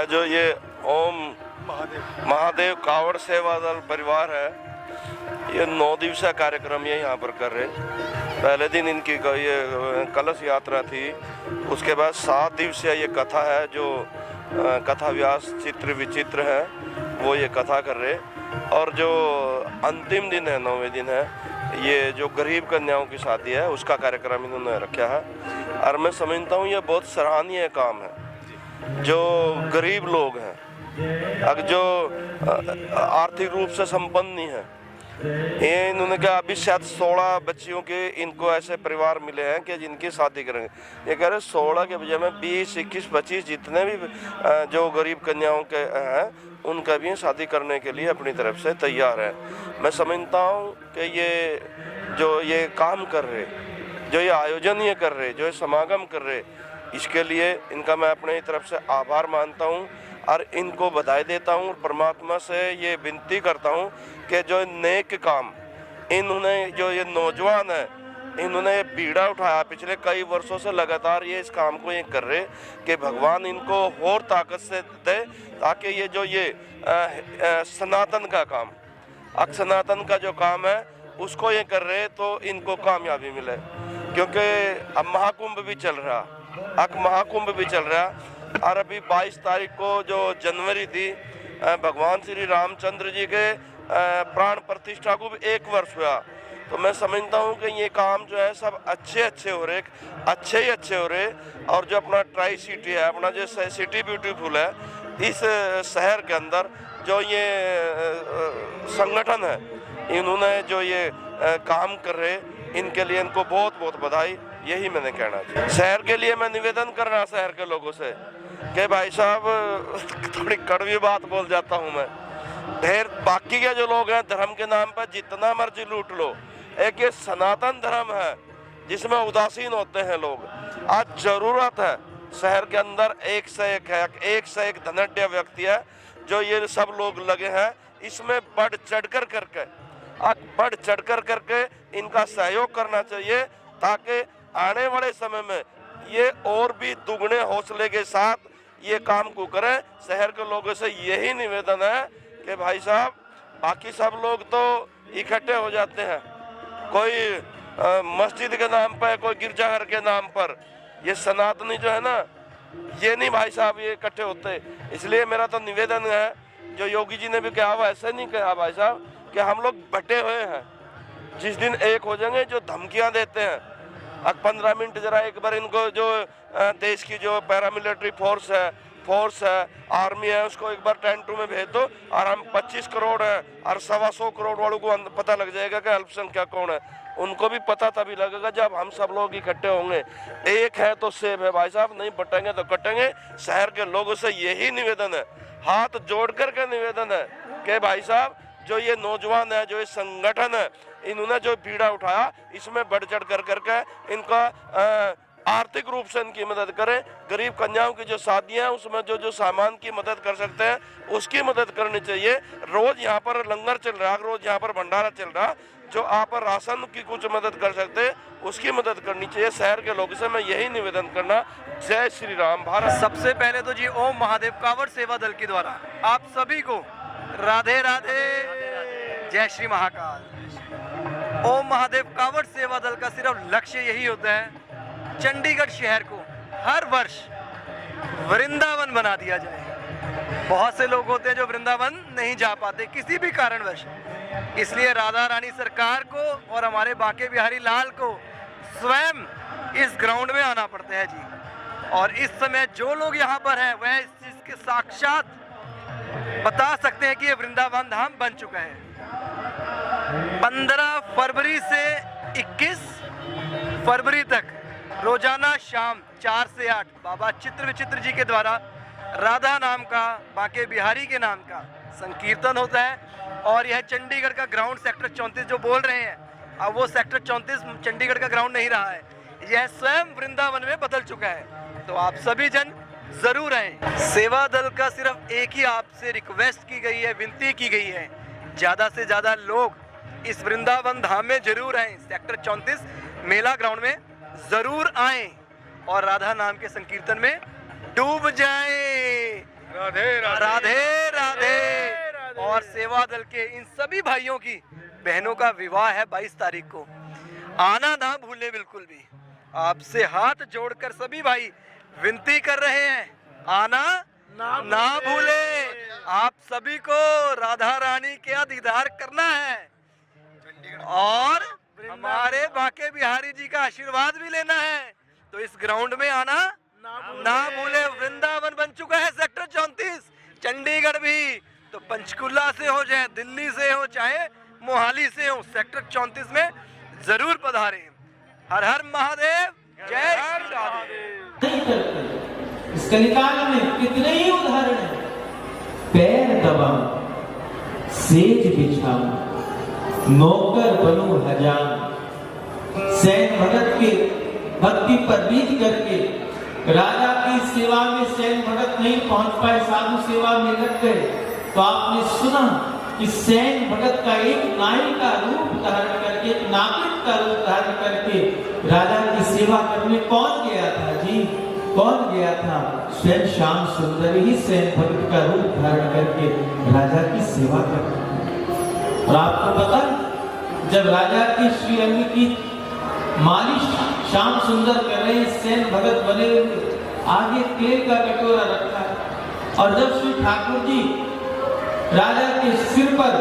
जो ये ओम महादेव कावड़ सेवा दल परिवार है, ये 9 दिवसीय कार्यक्रम ये यहाँ पर कर रहे हैं। पहले दिन इनकी ये कलश यात्रा थी, उसके बाद 7 दिवसीय ये कथा है, जो कथा व्यास चित्र विचित्र है वो ये कथा कर रहे। और जो अंतिम दिन है, 9वें दिन है, ये जो गरीब कन्याओं की शादी है उसका कार्यक्रम इन्होंने रखा है। और मैं समझता हूँ ये बहुत सराहनीय काम है। जो गरीब लोग हैं, अब जो आर्थिक रूप से संपन्न नहीं है, ये इन्होंने कहा अभी शायद 16 बच्चियों के इनको ऐसे परिवार मिले हैं कि जिनकी शादी करेंगे। ये कह रहे 16 के बजाय में 20, 21, 25 जितने भी जो गरीब कन्याओं के हैं उनका भी शादी करने के लिए अपनी तरफ से तैयार है। मैं समझता हूँ कि ये काम कर रहे, जो ये आयोजन ये कर रहे, जो ये समागम कर रहे, इसके लिए इनका मैं अपनी तरफ से आभार मानता हूँ और इनको बधाई देता हूँ। परमात्मा से ये विनती करता हूँ कि जो नेक काम इन्होंने, जो ये नौजवान है, इन्होंने ये बीड़ा उठाया पिछले कई वर्षों से लगातार ये इस काम को ये कर रहे, कि भगवान इनको और ताकत से दे, ताकि ये जो ये सनातन का काम, सनातन का जो काम है उसको ये कर रहे तो इनको कामयाबी मिले। क्योंकि अब महाकुंभ भी चल रहा, महाकुंभ भी चल रहा, और अभी 22 तारीख को जो जनवरी थी, भगवान श्री रामचंद्र जी के प्राण प्रतिष्ठा को भी 1 वर्ष हुआ। तो मैं समझता हूँ कि ये काम जो है सब अच्छे हो रहे, अच्छे हो रहे। और जो अपना ट्राई सिटी है, अपना जो सिटी ब्यूटीफुल है, इस शहर के अंदर जो ये संगठन है, इन्होंने जो ये काम कर रहे, इनके लिए इनको बहुत बहुत बधाई। यही मैंने कहना चाहिए। शहर के लिए मैं निवेदन कर रहा, शहर के लोगों से, कि भाई साहब थोड़ी कड़वी बात बोल जाता हूँ मैं, ढेर बाकी के जो लोग हैं धर्म के नाम पर जितना मर्जी लूट लो, एक ये सनातन धर्म है जिसमें उदासीन होते हैं लोग। आज जरूरत है शहर के अंदर एक से एक धनाढ्य व्यक्ति है, जो ये सब लोग लगे हैं इसमें बढ़ चढ़कर करके इनका सहयोग करना चाहिए, ताकि आने वाले समय में ये और भी दुगने हौसले के साथ ये काम को करें। शहर के लोगों से यही निवेदन है कि भाई साहब, बाकी सब लोग तो इकट्ठे हो जाते हैं, कोई मस्जिद के नाम पर, कोई गिरजाघर के नाम पर, ये सनातनी जो है ना, ये नहीं भाई साहब ये इकट्ठे होते। इसलिए मेरा तो निवेदन है, जो योगी जी ने भी कहा हुआ, ऐसे नहीं कहा भाई साहब कि हम लोग बटे हुए हैं, जिस दिन एक हो जाएंगे, जो धमकियां देते हैं, अब 15 मिनट जरा एक बार इनको जो देश की जो पैरामिलिट्री फोर्स है, आर्मी है, उसको एक बार टेंट में भेज दो, और हम 25 करोड़ है और 125 करोड़ वालों को पता लग जाएगा कि अल्पसंख्यक कौन है। उनको भी पता तभी लगेगा जब हम सब लोग इकट्ठे होंगे। एक है तो सेब है भाई साहब, नहीं बटेंगे तो कटेंगे। शहर के लोगों से यही निवेदन है, हाथ जोड़ करके निवेदन है कि भाई साहब, जो ये नौजवान है, जो ये संगठन है, इन्होंने जो बीड़ा उठाया, इसमें बढ़ चढ़ करके इनका आर्थिक रूप से इनकी मदद करें। गरीब कन्याओं की जो शादियां हैं, उसमें जो सामान की मदद कर सकते हैं उसकी मदद करनी चाहिए। रोज यहाँ पर लंगर चल रहा, रोज यहाँ पर भंडारा चल रहा, जो आप राशन की कुछ मदद कर सकते हैं उसकी मदद करनी चाहिए। शहर के लोगों से मैं यही निवेदन करना। जय श्री राम। भारत। सबसे पहले तो जी ओम महादेव कावड़ सेवा दल के द्वारा आप सभी को राधे राधे, जय श्री महाकाल। ओम महादेव कावड़ सेवा दल का सिर्फ लक्ष्य यही होता है, चंडीगढ़ शहर को हर वर्ष वृंदावन बना दिया जाए। बहुत से लोग होते हैं जो वृंदावन नहीं जा पाते किसी भी कारणवश, इसलिए राधा रानी सरकार को और हमारे बांके बिहारी लाल को स्वयं इस ग्राउंड में आना पड़ता है जी। और इस समय जो लोग यहाँ पर हैं वह इस चीज के साक्षात बता सकते हैं कि ये वृंदावन धाम बन चुका है। 15 फरवरी से 21 फरवरी तक रोजाना शाम 4 से 8 बाबा चित्र विचित्र जी के द्वारा राधा नाम का, बांके बिहारी के नाम का संकीर्तन होता है। और यह चंडीगढ़ का ग्राउंड सेक्टर 34 जो बोल रहे हैं, अब वो सेक्टर 34 चंडीगढ़ का ग्राउंड नहीं रहा है, यह स्वयं वृंदावन में बदल चुका है। तो आप सभी जन जरूर आए। सेवा दल का सिर्फ एक ही आपसे रिक्वेस्ट की गई है, विनती की गई है, ज्यादा से ज्यादा लोग इस वृंदावन धाम में जरूर आए, सेक्टर 34 मेला ग्राउंड में जरूर आए और राधा नाम के संकीर्तन में डूब जाएं। राधे राधे राधे। और सेवा दल के इन सभी भाइयों की बहनों का विवाह है 22 तारीख को, आना ना भूले बिल्कुल भी। आपसे हाथ जोड़कर सभी भाई विनती कर रहे हैं, आना ना भूले। आप सभी को राधा रानी का दीदार करना है और हमारे बांके बिहारी जी का आशीर्वाद भी लेना है। तो इस ग्राउंड में आना ना भूले। वृंदावन बन चुका है सेक्टर 34, चंडीगढ़ भी, तो पंचकुला से हो चाहे दिल्ली से हो चाहे मोहाली से हो, सेक्टर 34 में जरूर पधारें। हर हर महादेव, जय श्री राधे। इस कलिकाल में कितने ही उदाहरण हैं। पैर दबाऊं, सेज बिछाऊं, नौकर बनूं हजाम, सैन भगत के भक्ति पर रीत करके राजा की सेवा में सैन भगत नहीं पहुंच पाए, साधु सेवा में लग गए। तो आपने सुना कि सैन भगत का एक नाई का रूप धारण करके, एक नापित का रूप धारण करके राजा की सेवा करने कौन गया था जी? कौन गया था? स्वयं श्याम सुंदर ही सैन भगत का रूप धारण करके राजा की सेवा करते। और आपको पता, जब राजा की श्री अंग की मालिश श्याम सुंदर कर रहे, सैन भगत बने हुए, आगे तेल का कटोरा रखा, और जब श्री ठाकुर जी राजा के सिर पर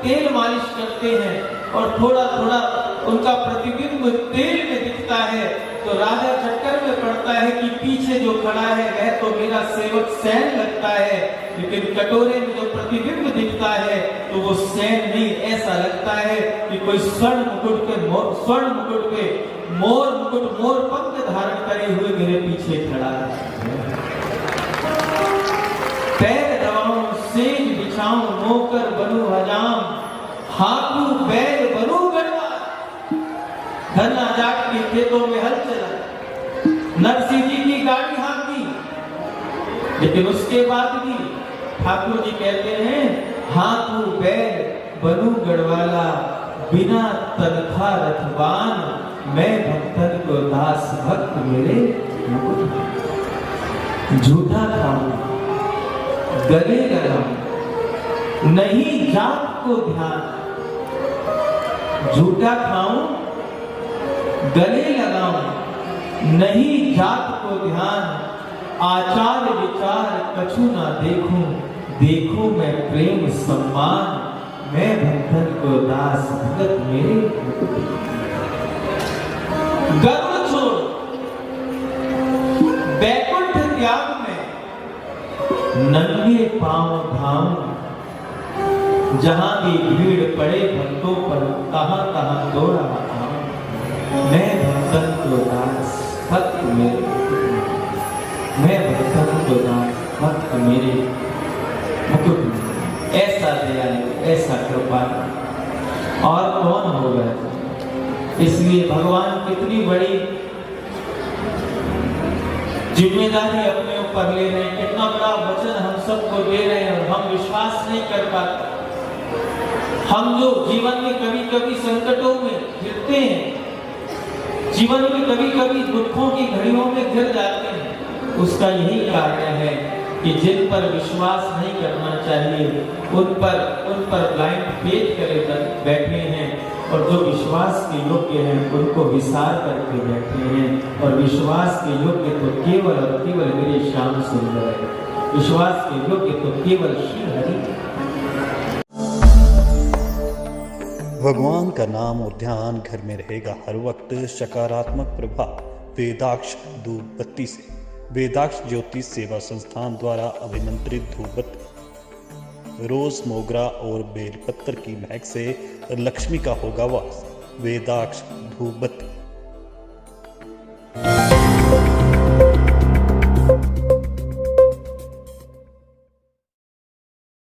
तेल मालिश करते हैं और थोड़ा थोड़ा उनका प्रतिबिंब तेल में दिखता है, तो राजा चक्कर में पड़ता है कि पीछे जो खड़ा है वह तो मेरा सेवक सैन लगता है, लेकिन कटोरे में जो प्रतिबिंब दिखता है तो वो सैन नहीं, ऐसा लगता है कि कोई स्वर्ण मुकुट पे मोर मुकुट, मोर पंख धारण करे हुए मेरे पीछे खड़ा है। पैर दबाऊं, सेज बिछाऊं, नौकर बनूं हजाम, हाकू बैल बनूं गढ़वा। धन्ना जाट के खेतों में हल चला, नरसिंह जी की गाड़ी हाँकी, लेकिन उसके बाद भी ठाकुर जी कहते हैं, हाकू बैल बनूं गढ़वाला, बिना तनखा रथवान, मैं भक्तन को दास भक्त मेरे। झूठा खाऊं, गले लगाऊं, नहीं जात को ध्यान। झूठा खाऊं, गले लगाऊं, नहीं जात को ध्यान। आचार विचार कछु ना देखूं, देखूं मैं प्रेम सम्मान, मैं भक्तन को दास भगत मेरे। गर्व छोड़, बैकुंठ त्याग में नंगे पांव धाम, जहां भी भीड़ पड़े भक्तों पर, कहां कहां दौड़ा आऊं, मैं भक्तन को दास भक्त मेरे, मैं भक्तन को दास भक्त मेरे मुकुट। ऐसा दयालु, ऐसा कृपालु और कौन होगा? इसलिए भगवान कितनी बड़ी जिम्मेदारी अपने ऊपर ले रहे हैं, कितना बड़ा वचन हम सबको दे रहे हैं और हम विश्वास नहीं कर पाते। हम जो जीवन में कभी कभी संकटों में गिरते हैं, जीवन में कभी कभी दुखों की घड़ियों में गिर जाते हैं, उसका यही कारण है कि जिन पर विश्वास नहीं करना चाहिए उन पर ब्लाइंड फेथ करे बैठे हैं, और जो विश्वास के योग्य हैं उनको विसार करके बैठे हैं। और विश्वास के योग्य तो केवल और केवल मेरे श्याम सुंदर है, विश्वास के योग्य तो केवल श्री हरि। भगवान का नाम और ध्यान घर में रहेगा हर वक्त। सकारात्मक प्रभाव वेदाक्ष धूप बत्ती से। वेदाक्ष ज्योतिष सेवा संस्थान द्वारा अभिमंत्रित धूप बत्ती, रोज मोगरा और बेलपत्र की महक से लक्ष्मी का होगा वास। वेदाक्ष धूप बत्ती।